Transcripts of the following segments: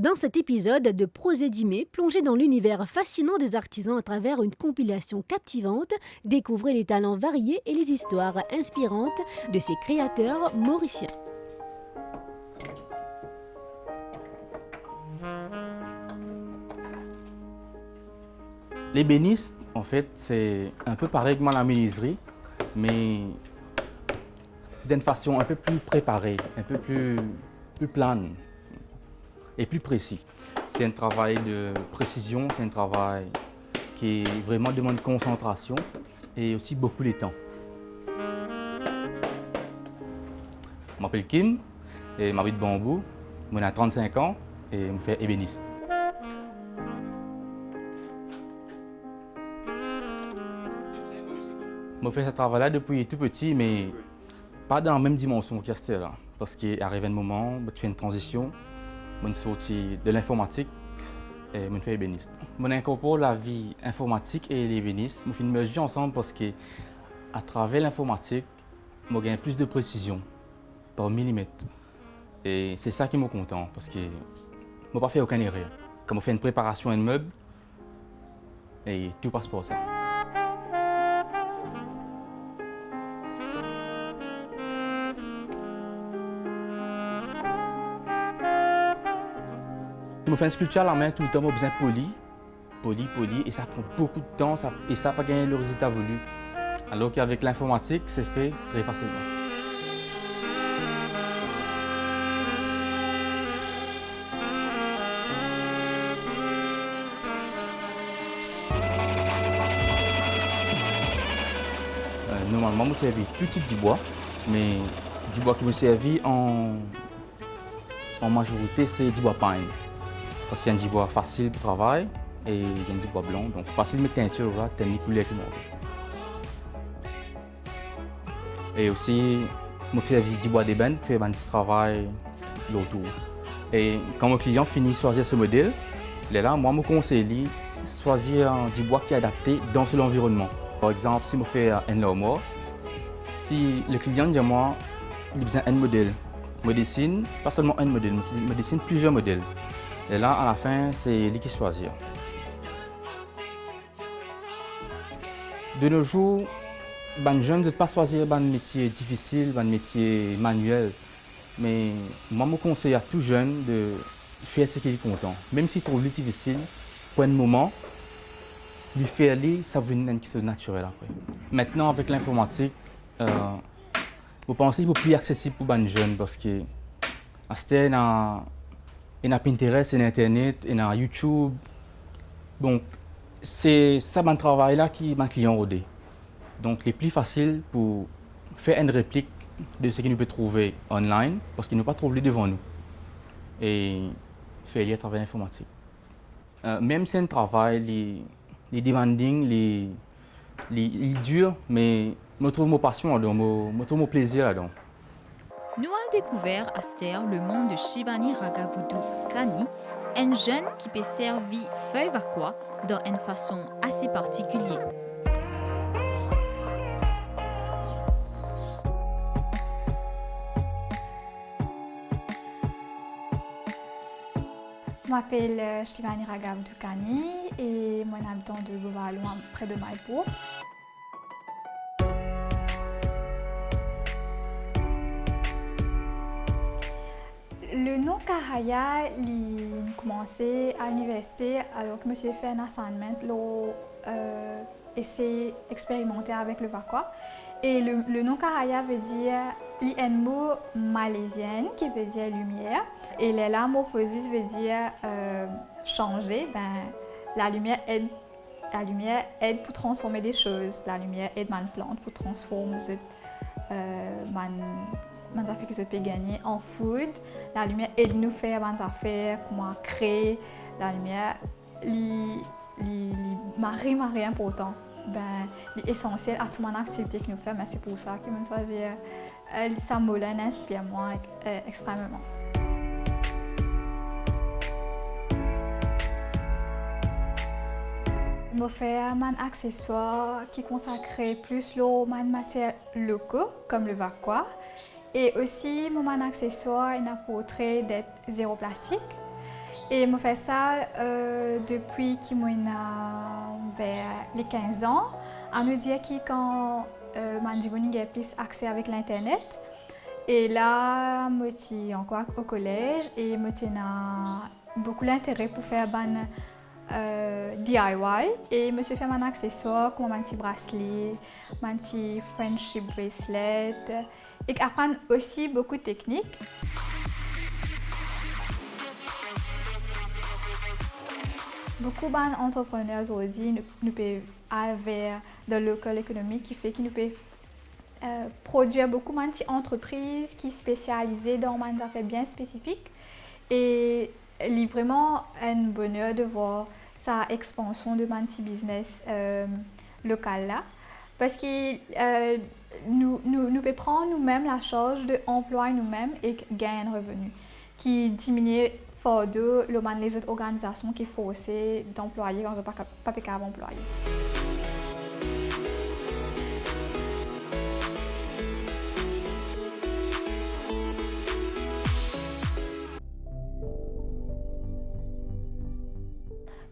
Dans cet épisode de Prosédimé, plongez dans l'univers fascinant des artisans à travers une compilation captivante, découvrez les talents variés et les histoires inspirantes de ces créateurs mauriciens. L'ébéniste, en fait, c'est un peu pareil que la menuiserie, mais d'une façon un peu plus préparée, un peu plus plane et plus précis. C'est un travail de précision, c'est un travail qui vraiment demande concentration et aussi beaucoup de temps. Je m'appelle Kim et je m'habite Bambou, j'ai 35 ans et je fais ébéniste. Je fais ce travail-là depuis tout petit, mais pas dans la même dimension qu'Esther. Parce qu'il arrive un moment où tu fais une transition, je sorti de l'informatique et je fais ébéniste. Je incorpore la vie informatique et l'ébéniste. Je fais une merge ensemble parce qu'à travers l'informatique, je gagne plus de précision par millimètre. Et c'est ça qui me content parce que je n'ai pas fait aucune erreur. Quand je fais une préparation d'un meuble, et tout passe pour ça. Je fais une sculpture à la main tout le temps, j'ai besoin poli, et ça prend beaucoup de temps et ça n'a pas gagné le résultat voulu. Alors qu'avec l'informatique, c'est fait très facilement. Normalement, je servis tout type de bois, mais du bois qui me servi en majorité, c'est du bois pine. Parce qu'il y a un bois facile pour travailler et il y a un bois blanc, donc facile de mettre teinture, technique couleur qui Et aussi, je fais du bois d'ébène pour faire un petit travail autour. Et quand mon client finit de choisir ce modèle, là, moi, je me conseille de choisir du bois qui est adapté dans son environnement. Par exemple, si je fais un armoire, si le client dit à moi qu'il a besoin d'un modèle, je dessine pas seulement un modèle, je dessine plusieurs modèles. Et là, à la fin, c'est lui qui choisit. De nos jours, les jeunes ne veulent pas choisir un métier difficile, un métier manuel. Mais moi, je conseille à tout jeune de faire ce qu'il est content. Même s'il trouve difficile, pour un moment, lui faire ça va venir quelque chose de naturel après. Maintenant, avec l'informatique, vous pensez qu'il est plus accessible pour les jeunes parce que à ce temps, il y a Pinterest, il y a Internet, il y a YouTube. Donc, c'est ça mon travail-là qui m'a client rodé. Donc, le plus facile pour faire une réplique de ce qu'il nous peut trouver online, parce qu'il ne peut pas trouver devant nous. Et faire à travers l'informatique. Même si c'est un travail, les demanding, les dur, mais je trouve ma passion là-dedans, je trouve mon plaisir là-dedans. Nous avons découvert à Esther le monde de Shivani Raghudu Kani, un jeune qui peut servir feuille vakwa dans une façon assez particulière. Je m'appelle Shivani Raghudu Kani et moi habitant de Beauvalloin près de Maipur. Le nom Kahaya, il a commencé à l'université alors que je me suis fait un assignment, essayer expérimenter avec le vakwa. Et le nom Kahaya veut dire un mot malaisien qui veut dire lumière. Et la morphosis veut dire changer. La lumière aide pour transformer des choses. La lumière aide ma plante pour transformer mes affaires qui se peuvent gagner en food. La lumière aide nous faire mes affaires, comment créer. La lumière est important. C'est essentiel à toute mon activité que nous faisons, mais c'est pour ça que je choisis ça m'inspire moi extrêmement. Je fais un accessoire qui consacre plus aux matières locaux, comme le vakwa. Et aussi, mon accessoire est un portrait d'être zéro plastique. Et je fais ça depuis que j'ai vers les 15 ans. On nous dit que quand j'ai plus accès avec l'Internet. Et là, je suis encore au collège et j'ai beaucoup d'intérêt pour faire des DIY. Et je me suis fait mon accessoire comme un petit bracelet, un petit friendship bracelet. Et apprendre aussi beaucoup de techniques. Beaucoup d'entrepreneurs aujourd'hui nous peuvent avoir de local économique qui fait qu'ils nous peuvent produire beaucoup d'entreprises qui sont spécialisées dans des affaires bien spécifiques. Et il est vraiment un bonheur de voir sa expansion de mon petit business local là. Parce que nous pouvons prendre nous-mêmes la charge d'employer nous-mêmes et gagner un revenu qui diminue fort de les autres organisations qui forcent d'employer quand on n'a pas capable d'employer.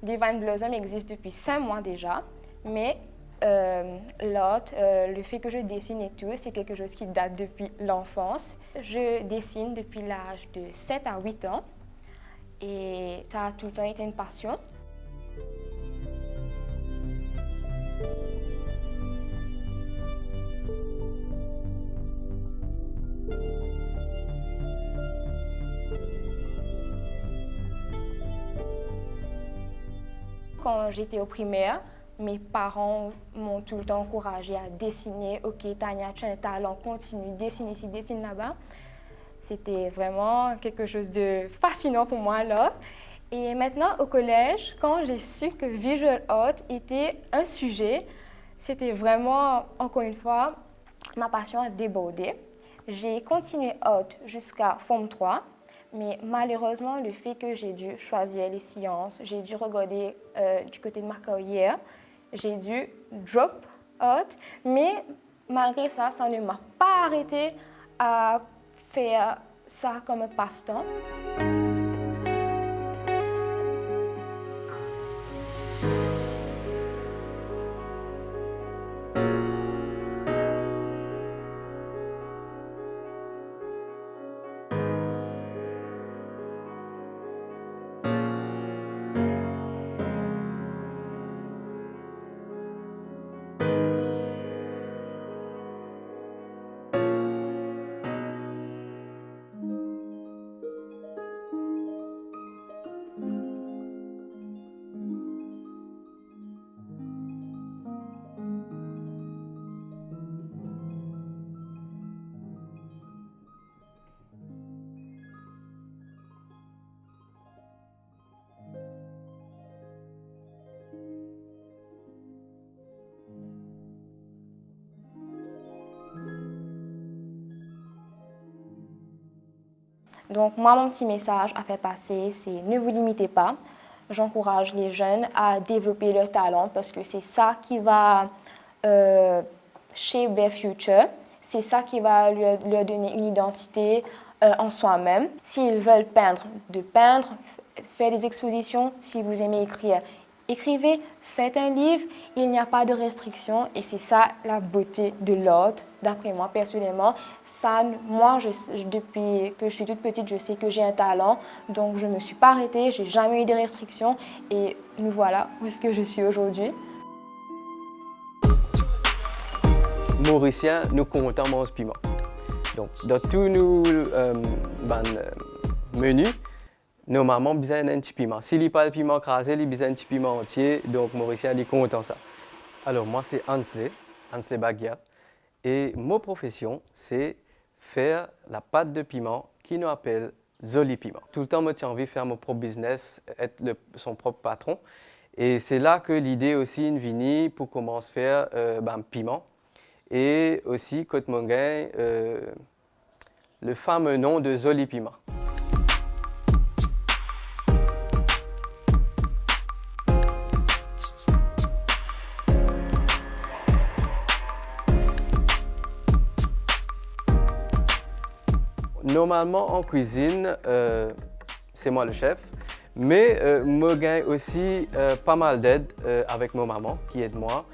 Divine Blossom existe depuis 5 mois déjà, mais l'art, le fait que je dessine et tout, c'est quelque chose qui date depuis l'enfance. Je dessine depuis l'âge de 7 à 8 ans et ça a tout le temps été une passion. Quand j'étais au primaire, mes parents m'ont tout le temps encouragée à dessiner. Ok, Tania, tu as un talent, continue, dessine ici, dessine là-bas. C'était vraiment quelque chose de fascinant pour moi là. Et maintenant, au collège, quand j'ai su que Visual Art était un sujet, c'était vraiment, encore une fois, ma passion a débordé. J'ai continué Art jusqu'à Forme 3. Mais malheureusement, le fait que j'ai dû choisir les sciences, j'ai dû regarder du côté de ma carrière, j'ai dû drop out. Mais malgré ça, ça ne m'a pas arrêté à faire ça comme un passe-temps. Donc moi, mon petit message à faire passer, c'est ne vous limitez pas. J'encourage les jeunes à développer leur talent parce que c'est ça qui va shape their future. C'est ça qui va leur donner une identité en soi-même. S'ils veulent peindre, de peindre, faire des expositions. Si vous aimez écrire, écrivez, faites un livre. Il n'y a pas de restriction et c'est ça la beauté de l'art. D'après moi, personnellement, ça, moi, depuis que je suis toute petite, je sais que j'ai un talent. Donc, je ne me suis pas arrêtée, je n'ai jamais eu de restrictions. Et nous voilà où est-ce que je suis aujourd'hui. Mauricien, nous comptons manger piment. Donc, dans tous nos menus, normalement, besoin d'un petit piment. S'il n'y a pas de piment crasé, il y a besoin d'un petit piment entier. Donc, Mauricien, il compte ça. Alors, moi, c'est Hansley Baguia. Et ma profession, c'est faire la pâte de piment qui nous appelle Zoli Piment. Tout le temps, moi, j'ai envie de faire mon propre business, être son propre patron. Et c'est là que l'idée aussi est venue pour commencer à faire piment. Et aussi, quand mon gain, le fameux nom de Zoli Piment. Normalement, en cuisine, c'est moi le chef, Mais je gagne aussi pas mal d'aide avec ma maman qui aide moi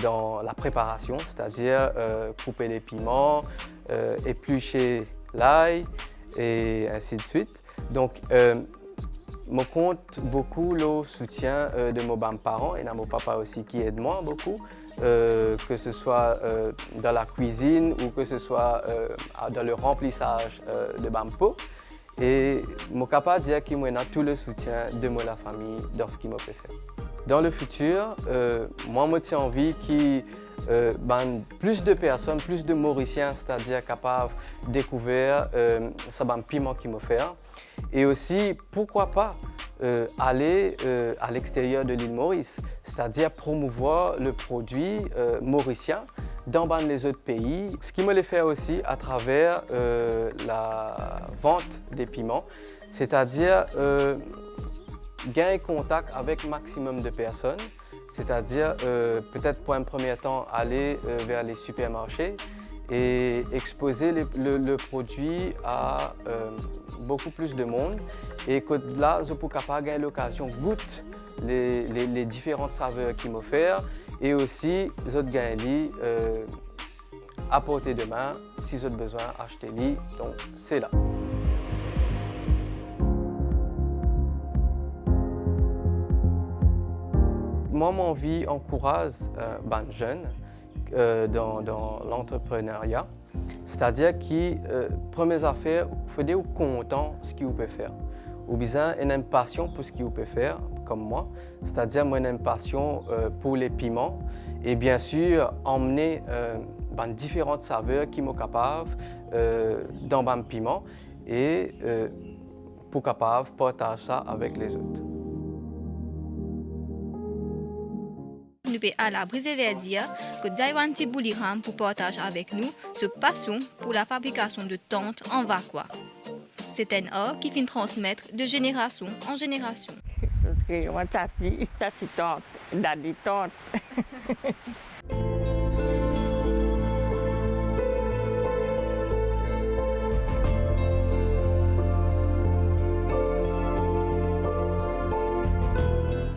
dans la préparation, c'est-à-dire couper les piments, éplucher l'ail et ainsi de suite. Donc, je compte beaucoup le soutien de mes parents et de mon papa aussi qui aide moi beaucoup, que ce soit dans la cuisine ou que ce soit dans le remplissage de bampo. Et je suis capable de dire qu'il y a tout le soutien de la famille dans ce qu'il me fait faire. Dans le futur, moi, je tiens envie qu'il plus de personnes, plus de Mauriciens, c'est-à-dire capables de découvrir ce piment qu'il me fait. Et aussi, pourquoi pas aller à l'extérieur de l'île Maurice, c'est-à-dire promouvoir le produit mauricien dans les autres pays. Ce qui me le fait aussi à travers la vente des piments, c'est-à-dire gagner contact avec un maximum de personnes, c'est-à-dire peut-être pour un premier temps aller vers les supermarchés et exposer le produit à beaucoup plus de monde et que là, je peux capable gagner l'occasion de goûter les différentes saveurs qu'ils m'offrent et aussi je gagner à portée de main si j'ai besoin d'acheter. Donc c'est là. Moi, mon envie encourage les jeunes dans l'entrepreneuriat, c'est-à-dire que première affaire, il faut être content de ce qu'ils peuvent faire. Ou bien une passion pour ce qu'ils peuvent faire, comme moi, c'est-à-dire moi une passion pour les piments et bien sûr emmener différentes saveurs qui sont capables dans le piment et pour capable partager ça avec les autres. Nous pouvons à la briser vers dire que Jaiwanti Bouliram pour partager avec nous sa passion pour la fabrication de tentes en Vakwa. C'est un art qui finit transmettre de génération en génération. Moi, tati tante, daddy tante.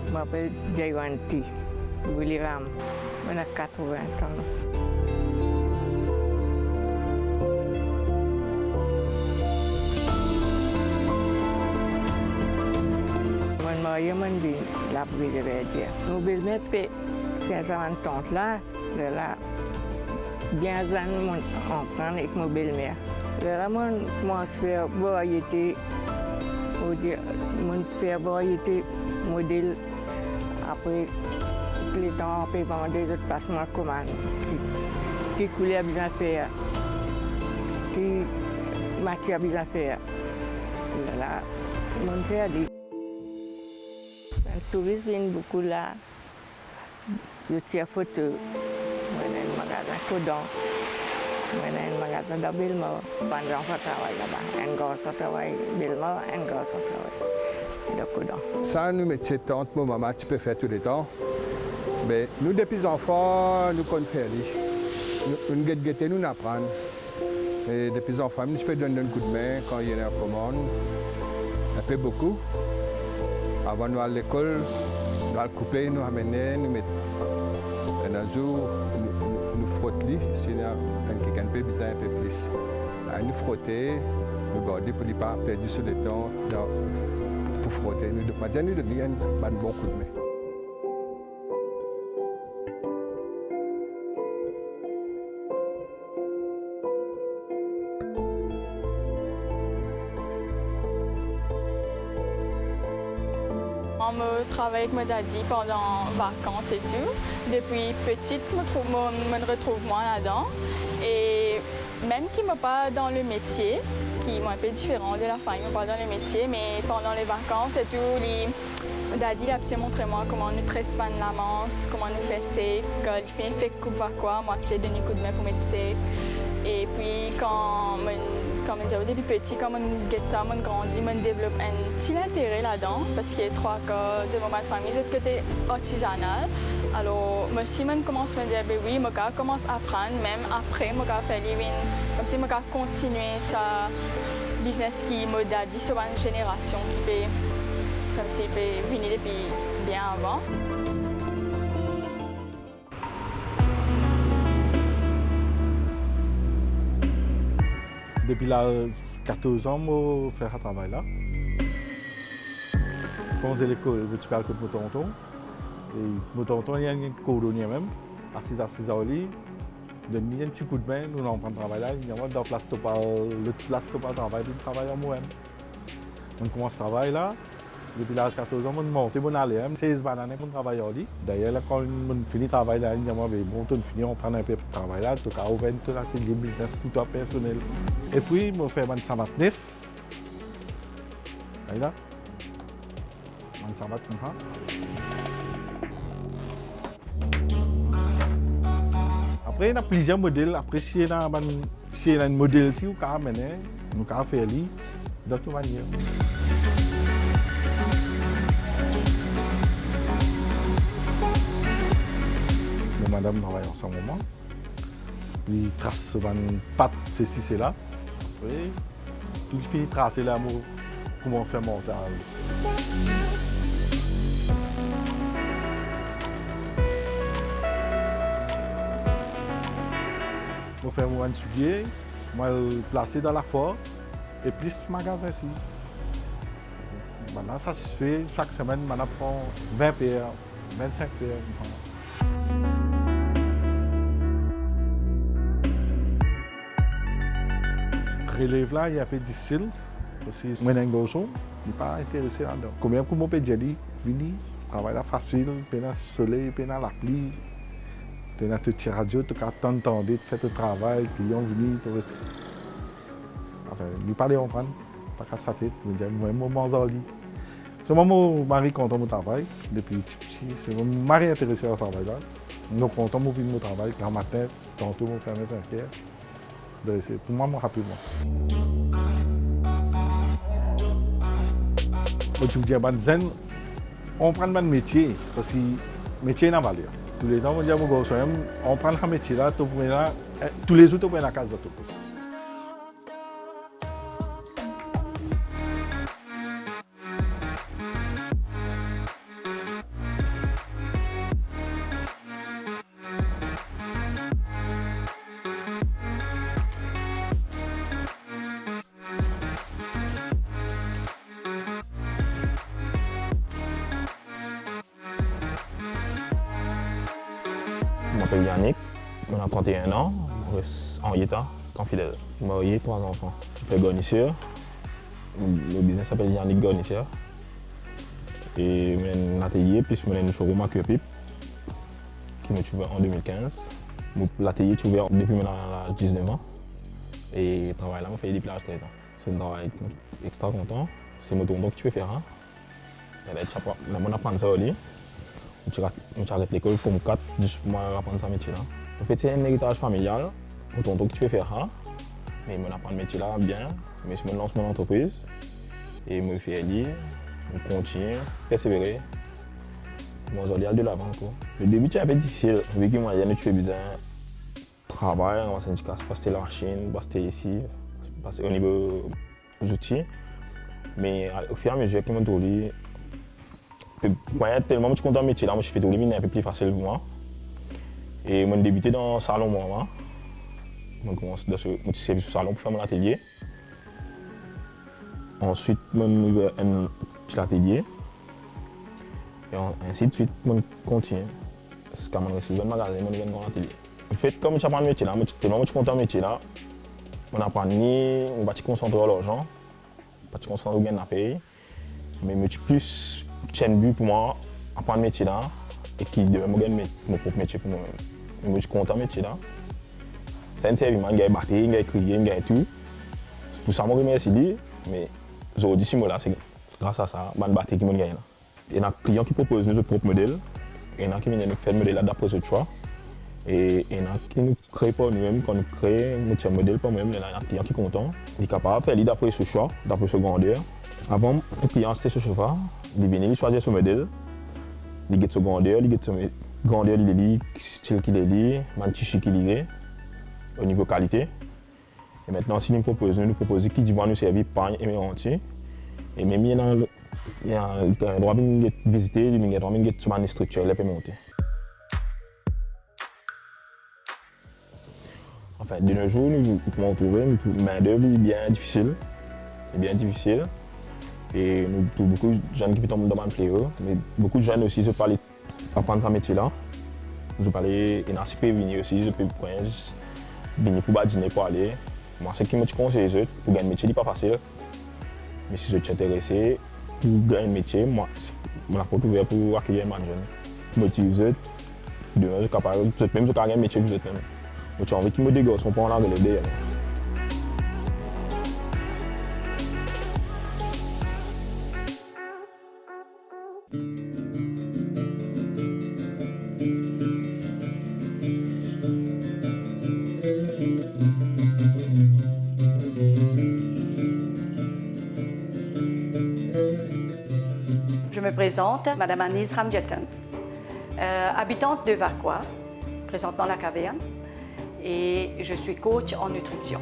Je m'appelle Jaiwanti Bouliram, j'ai 80 ans. Je suis la brise de dire. Nous devons faire cette tante là, bien entendre avec mon belle-mère. Là, je fais variété, modèle. Après, les temps, on peut vendre des autres passements commandes. Qui couleur bien faire, qui matière bien faire. Là, on fait des. Les touristes viennent beaucoup là. Je tire photo. Je suis un magasin Codon. Je suis un magasin de Belmore. Pendant que je travaille là-bas, un gars travaille Belmore, un gars travaille de Codon. Ça, nous mettons tente, mon maman, tu peux faire tous les temps. Mais nous, depuis enfants, nous connaissons faire. Nous guettons, nous apprenons. Et depuis enfants, je peux donner un coup de main quand il y a une commande. Un peu beaucoup. Avant de aller à l'école, nous allons couper, nous amener, nous mettons un jour, nous frottons, sinon quelqu'un peut besoin un peu plus. Nous frotter, nous garder pour ne pas perdre sur le temps pour frotter. Nous devons un bon coup de main. Je travaille avec mon daddy pendant les vacances et tout. Depuis petite, je me retrouve moins là-dedans. Et même qui ne sont pas dans le métier, qui sont un peu différents de la famille, ils ne sont pas dans le métier, mais pendant les vacances et tout, daddy a montré moi comment nous tresse la manche, comment nous fait sec, quand il finit fait coupe quoi, moi j'ai donné un coup de main pour mettre sec. Et puis quand je depuis petit, quand on grandit, on développe un petit intérêt là-dedans, parce qu'il y a 3 cas de ma famille, c'est le côté artisanal. Alors, moi aussi, je commence à me dire, ben oui, je commence à apprendre, même après, je fais comme si je continuer ce business qui m'a dit sur une génération qui peut comme s'il peut venir depuis bien avant. Depuis là, 14 ans, je fais ce travail-là. Quand j'ai l'école, je parle avec mon tonton. Et mon tonton, il y a un cordonnier même, à 6 heures au lit. Donne un petit coup de main, nous on prend le travail là. Il y a dans le place de travail, puis je travaille en moi-même. On commence le travail là. Depuis l'âge de 14 ans, on monte, on allait, 16 bananes pour travailler au lit. D'ailleurs, quand on finit le travail là, il y a bon, on finit, on prend un peu de travail là, tout cas, on vend tout là, c'est des business pour personnel. Et puis, on fait 129. Là. 129 comme ça. Après, il y a plusieurs modèles. Après, si il y a un modèle, si vous pouvez mener, nous pouvons faire d'autres manières. Madame travaille en ce moment. Il trace une patte, ceci, c'est là. Après, tout finit de tracer là, comment faire monter. Je fais un soulier, je le placer dans la forêt et puis ce magasin ici. Maintenant, ça se fait chaque semaine, on prend 20 paires, 25 paires. Relève là, il y a un peu difficile parce que moi, un garçon, je ne suis pas intéressé là-dedans. Combien de fois, je dis, vini, travail là facile, puis dans le soleil, puis dans la pluie. Tu as toute radio, tu as t'entendre, tu fais le travail, les clients viennent. Enfin, je ne parle pas, pas qu'à sa tête, je dis, moi, je mange en lit. C'est mon mari content de mon travail, depuis petit. C'est mon mari intéressé au travail là. Nous content de mon travail, le matin, tantôt, on fait 5 heures. C'est pour moi, rapidement. Je dis, on prend un métier, parce que le métier n'a pas valeur. Tous les temps, on prend un métier là, tous les autres, on prend la case d'autobus. Je m'appelle Yannick, on a 31 ans, je reste en Yéta, Campfidèle. Je suis marié, 3 enfants. Je fais garniture. Le business s'appelle Yannick Garniture. Et j'ai un atelier, puis je un showroom à Cuepipe, qui me trouve en 2015. L'atelier est ouvert depuis maintenant 19 ans. Et le travail là, je fais depuis l'âge de 13 ans. C'est un travail extra content. C'est mon tournoi que tu peux faire. On apprend ça au lit. J'arrête l'école comme 4 juste pour apprendre ce métier là. En fait, c'est un héritage familial. Mon tonton que tu peux faire ça. Mais je apprends le métier là bien. Mais je me lance mon entreprise. Et je me fais lire, je continue, persévérer. Moi, je vais de l'avant. Le début c'est un peu difficile. Vu que moi, tu fais besoin de travail, on va passer la Chine, passer ici, passer au niveau des outils. Mais au fur et à mesure que je me trouve, tellement je suis content de métier là, je fais tout le un peu plus facile pour moi. Et je débuté dans le salon moi. Je commence dans ce salon pour faire mon atelier. Ensuite, je vais un petit atelier. Et ainsi de suite, je continue. Jusqu'à mon récit, un magasin, je vais un grand atelier. En fait, comme j'apprends le métier là, tellement je suis content de métier là, on apprend ni, on va se concentrer sur l'argent, on va se concentrer sur le gain de paye. Mais je suis plus c'est un but pour moi, apprendre le métier là, et qui devait me gagner mon propre métier pour moi-même. Je suis content de métier là. C'est un service, je gagne battre, je gagne crier, je gagne tout. C'est pour ça que je remercie lui, mais aujourd'hui, si là, c'est grâce à ça, je battre qui me gagne là. Il y a des clients qui proposent nos propres modèles, il y en a qui viennent nous faire le modèle d'après ce choix. Et il y en a qui nous créent pas nous-mêmes, quand nous créons un modèle pour nous-mêmes, il y a des clients qui sont contents, ils sont capables de faire d'après ce choix, d'après ce grandeur. Avant, un client c'était ce chauffeur, il vient, il choisit ce modèle, il get ce grandeur, il get ce grandeur, il lit, style qu'il lit, man tissu qu'il est, au niveau qualité. Et maintenant, si nous proposons qui dit nous servir pagne et entier, Et même il y a un droit de visiter, il y a un droit de sur une structure, il peut monter. Enfin, de nos jours, nous pouvons trouver une main-d'œuvre bien difficile. Et nous trouvons beaucoup de jeunes qui tombent dans le fléau, mais beaucoup de jeunes aussi se parlent apprendre ce métier-là. Je parlais de venir aussi, je peux venir pour dîner pour aller. Moi, ce qui me conseille, pour gagner un métier, ce n'est pas facile. Mais si je suis intéressé pour gagner un métier, moi, je suis ouvert pour accueillir un jeune. Je motive, demain, je suis capable, même si je gagner un métier que vous êtes même. J'ai envie qu'ils me dégagent, on peut en aller derrière. Je me présente, Madame Anise Ramjetan, habitante de Varquois, présentement la caverne, et je suis coach en nutrition.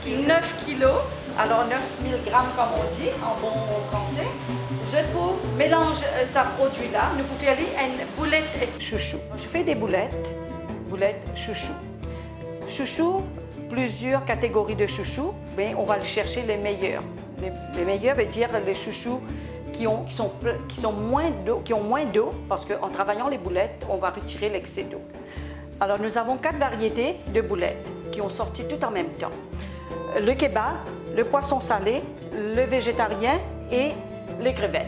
9 kilos, alors 9000 grammes comme on dit en bon français. Je vous mélange ce produit-là. Nous pouvons faire une boulette chouchou. Je fais des boulettes chouchou. Chouchou, plusieurs catégories de chouchou, mais on va chercher les meilleurs. Les meilleurs veut dire les chouchous qui ont moins d'eau, parce qu'en travaillant les boulettes, on va retirer l'excès d'eau. Alors nous avons 4 variétés de boulettes qui ont sorti tout en même temps. Le kebab, le poisson salé, le végétarien et les crevettes.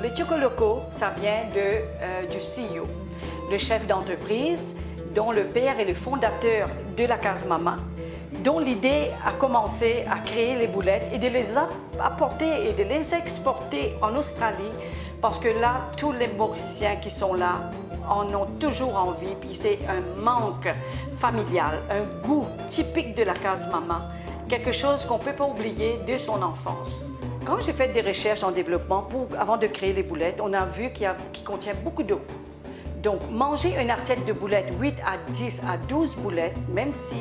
Le Tchokoloco, ça vient du CEO, le chef d'entreprise dont le père est le fondateur de la Case Mama, dont l'idée a commencé à créer les boulettes et de les apporter et de les exporter en Australie, parce que là, tous les Mauriciens qui sont là en ont toujours envie, puis c'est un manque familial, un goût typique de la Case Mama, quelque chose qu'on ne peut pas oublier de son enfance. Quand j'ai fait des recherches en développement avant de créer les boulettes, on a vu qu'il contient beaucoup d'eau. Donc, manger une assiette de boulettes, 8 à 10 à 12 boulettes, même si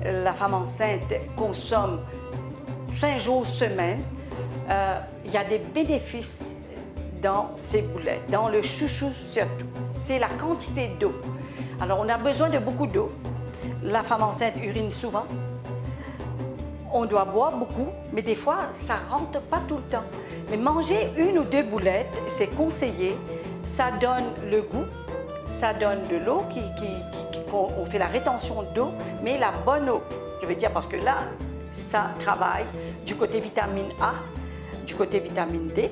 la femme enceinte consomme 5 jours semaine, il y a des bénéfices dans ces boulettes, dans le chouchou surtout. C'est la quantité d'eau. Alors, on a besoin de beaucoup d'eau. La femme enceinte urine souvent. On doit boire beaucoup, mais des fois, ça ne rentre pas tout le temps. Mais manger 1 ou 2 boulettes, c'est conseillé. Ça donne le goût, ça donne de l'eau, on fait la rétention d'eau, mais la bonne eau. Je veux dire, parce que là, ça travaille du côté vitamine A, du côté vitamine D.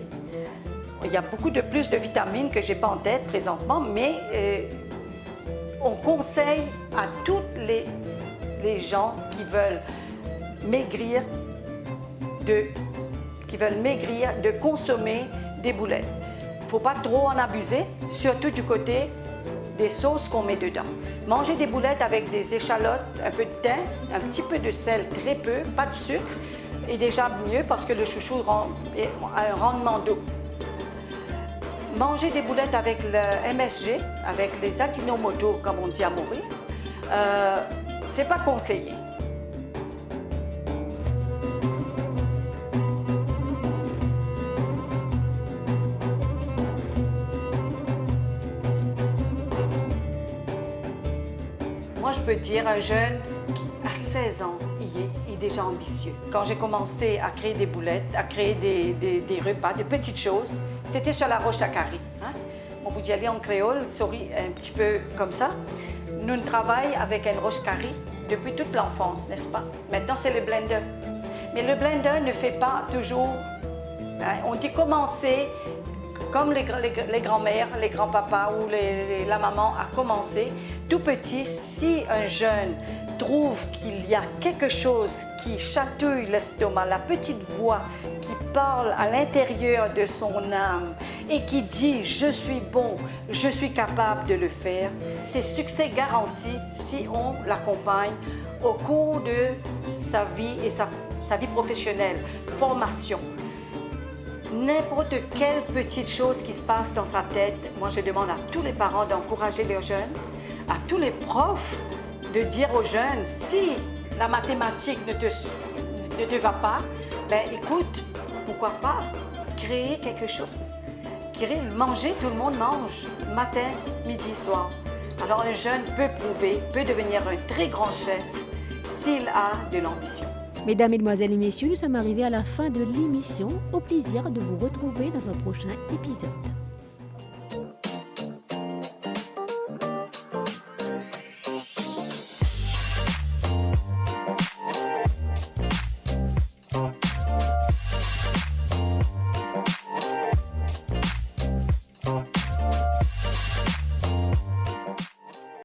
Il y a beaucoup plus de vitamines que je n'ai pas en tête présentement, mais on conseille à tous les gens qui veulent maigrir de consommer des boulettes. Il ne faut pas trop en abuser, surtout du côté des sauces qu'on met dedans. Manger des boulettes avec des échalotes, un peu de thym, un petit peu de sel, très peu, pas de sucre, est déjà mieux parce que le chouchou a un rendement d'eau. Manger des boulettes avec le MSG, avec les Ajinomoto, comme on dit à Maurice, c'est pas conseillé. Moi, je peux dire un jeune qui a 16 ans, il est déjà ambitieux. Quand j'ai commencé à créer des boulettes, à créer des repas, de petites choses, c'était sur la roche à carré. Hein? On peut y aller en créole, souris un petit peu comme ça. Nous travaillons avec une roche carré depuis toute l'enfance, n'est-ce pas? Maintenant, c'est le blender. Mais le blender ne fait pas toujours... Hein? On dit commencer comme les grands-mères, les grands-papas ou la maman a commencé. Tout petit, si un jeune trouve qu'il y a quelque chose qui chatouille l'estomac, la petite voix qui parle à l'intérieur de son âme et qui dit « je suis bon, je suis capable de le faire », c'est succès garanti si on l'accompagne au cours de sa vie et sa vie professionnelle, formation. N'importe quelle petite chose qui se passe dans sa tête, moi je demande à tous les parents d'encourager leurs jeunes, à tous les profs de dire aux jeunes, si la mathématique ne te va pas, Ben écoute, pourquoi pas créer quelque chose. Créer, manger, tout le monde mange, matin, midi, soir. Alors un jeune peut prouver, peut devenir un très grand chef s'il a de l'ambition. Mesdames, Mesdemoiselles et Messieurs, nous sommes arrivés à la fin de l'émission. Au plaisir de vous retrouver dans un prochain épisode.